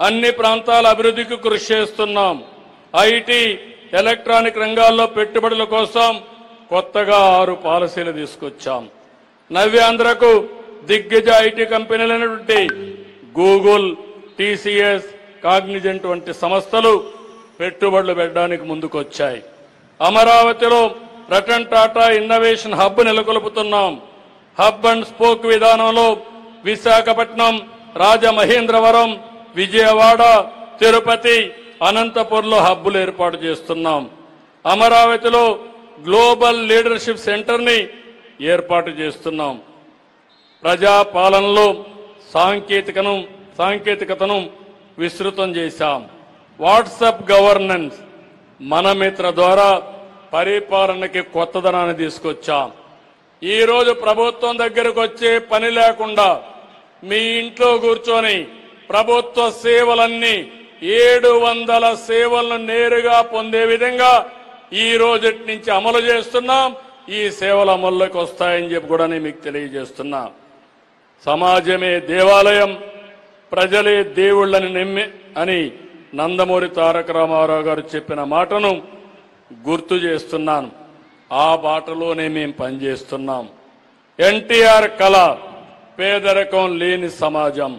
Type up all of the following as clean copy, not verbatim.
అన్ని ప్రాంతాల అభివృద్ధికి కృషి చేస్తున్నాం. ఐటీ, ఎలక్ట్రానిక్ రంగాల్లో పెట్టుబడుల కోసం కొత్తగా 6 పాలసీలు తీసుకొచ్చాం. నవ్యాంధ్రకు దిగ్గజ ఐటీ కంపెనీలైనటువంటి గూగుల్, టీసీఎస్, కాగ్నిజెంట్ వంటి సంస్థలు పెట్టుబడులు పెట్టడానికి ముందుకొచ్చాయి. అమరావతిలో రతన్ టాటా ఇన్నోవేషన్ హబ్ నెలకొల్పుతున్నాం. హబ్ అండ్ స్పోక్ విధానంలో విశాఖపట్నం, రాజమహేంద్రవరం, విజయవాడ, తిరుపతి, అనంతపురంలో హబ్బులు ఏర్పాటు చేస్తున్నాం. అమరావతిలో గ్లోబల్ లీడర్షిప్ సెంటర్ని ఏర్పాటు చేస్తున్నాం. ప్రజాపాలనలో సాంకేతికతను విస్తృతం చేశాం. వాట్సాప్ గవర్నెన్స్ మనమిత్ర ద్వారా పరిపాలనకి కొత్తదనాన్ని తీసుకొచ్చాం. ఈరోజు ప్రభుత్వం దగ్గరకు వచ్చే పని లేకుండా మీ ఇంట్లో కూర్చొని ప్రభుత్వ సేవలన్నీ 700 సేవలను నేరుగా పొందే విధంగా ఈ రోజు నుంచి అమలు చేస్తున్నాం. ఈ సేవల అమల్లోకి వస్తాయని చెప్పి కూడా నేను మీకు తెలియజేస్తున్నా. సమాజమే దేవాలయం, ప్రజలే దేవుళ్ళని నమ్మి అని నందమూరి తారక రామారావు గారు చెప్పిన మాటను గుర్తు చేస్తున్నాను. ఆ బాటలోనే మేము పనిచేస్తున్నాం. ఎన్టీఆర్ కళ పేదరికం లేని సమాజం.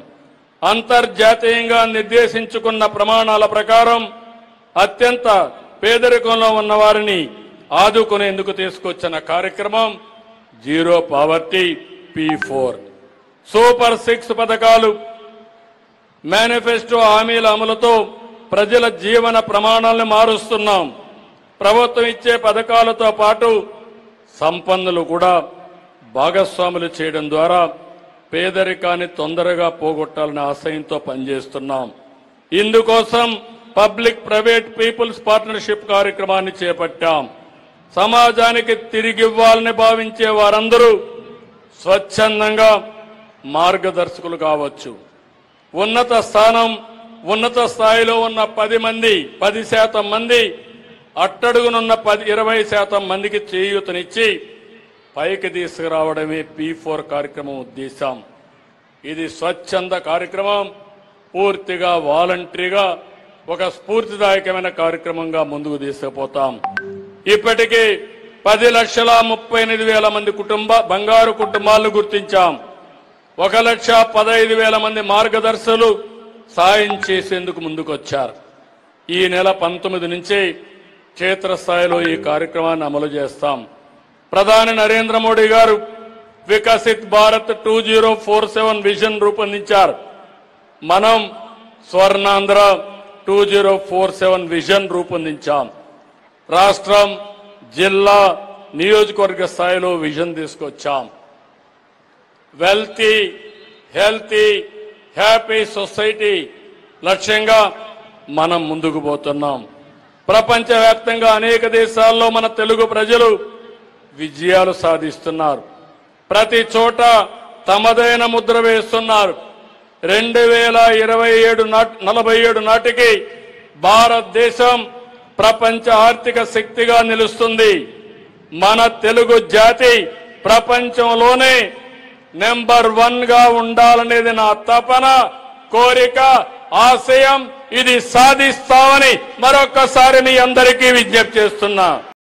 అంతర్జాతీయంగా నిర్దేశించుకున్న ప్రమాణాల ప్రకారం అత్యంత పేదరికంలో ఉన్న వారిని ఆదుకునేందుకు తీసుకొచ్చిన కార్యక్రమం జీరో పావర్టీ P4. సూపర్ 6 పథకాలు, మేనిఫెస్టో హామీల అమలుతో ప్రజల జీవన ప్రమాణాలను మారుస్తున్నాం. ప్రభుత్వం ఇచ్చే పథకాలతో పాటు సంపన్నులు కూడా భాగస్వాములు చేయడం ద్వారా పేదరికాన్ని తొందరగా పోగొట్టాలనే ఆశయంతో పనిచేస్తున్నాం. ఇందుకోసం పబ్లిక్ ప్రైవేట్ పీపుల్స్ పార్ట్నర్షిప్ కార్యక్రమాన్ని చేపట్టాం. సమాజానికి తిరిగివ్వాలని భావించే వారందరూ స్వచ్ఛందంగా మార్గదర్శకులు కావచ్చు. ఉన్నత స్థాయిలో ఉన్న 10% మంది అట్టడుగునున్న 20% మందికి చేయూతనిచ్చి పైకి తీసుకురావడమే P4 కార్యక్రమం ఉద్దేశం. ఇది స్వచ్ఛంద కార్యక్రమం. పూర్తిగా వాలంటరీగా ఒక స్ఫూర్తిదాయకమైన కార్యక్రమంగా ముందుకు తీసుకుపోతాం. ఇప్పటికీ 10,38,000 మంది బంగారు కుటుంబాలను గుర్తించాం. 1,15,000 మంది మార్గదర్శకులు సాయం చేసేందుకు ముందుకొచ్చారు. ఈ నెల 19 నుంచి క్షేత్రస్థాయిలో ఈ కార్యక్రమాన్ని అమలు చేస్తాం. ప్రధాని నరేంద్ర మోడీ గారు వికసిత్ భారత్ 2047 విజన్ రూపొందించారు. మనం స్వర్ణాంధ్ర 2047 విజన్ రూపొందించాం. రాష్ట్రం, జిల్లా, నియోజకవర్గ స్థాయిలో విజన్ తీసుకొచ్చాం. వెల్తీ, హెల్తీ, హ్యాపీ సొసైటీ లక్ష్యంగా మనం ముందుకు పోతున్నాం. ప్రపంచవ్యాప్తంగా అనేక దేశాల్లో మన తెలుగు ప్రజలు విజయాలు సాధిస్తున్నారు. ప్రతి చోట తమదైన ముద్ర వేస్తున్నారు. 2047 నాటికి భారతదేశం ప్రపంచ ఆర్థిక శక్తిగా నిలుస్తుంది. మన తెలుగు జాతి ప్రపంచంలోనే నెంబర్ 1 గా ఉండాలనేది నా తపన, కోరిక, ఆశయం. ఇది సాధిస్తామని మరొక్కసారి మీ అందరికీ విజ్ఞప్తి చేస్తున్నా.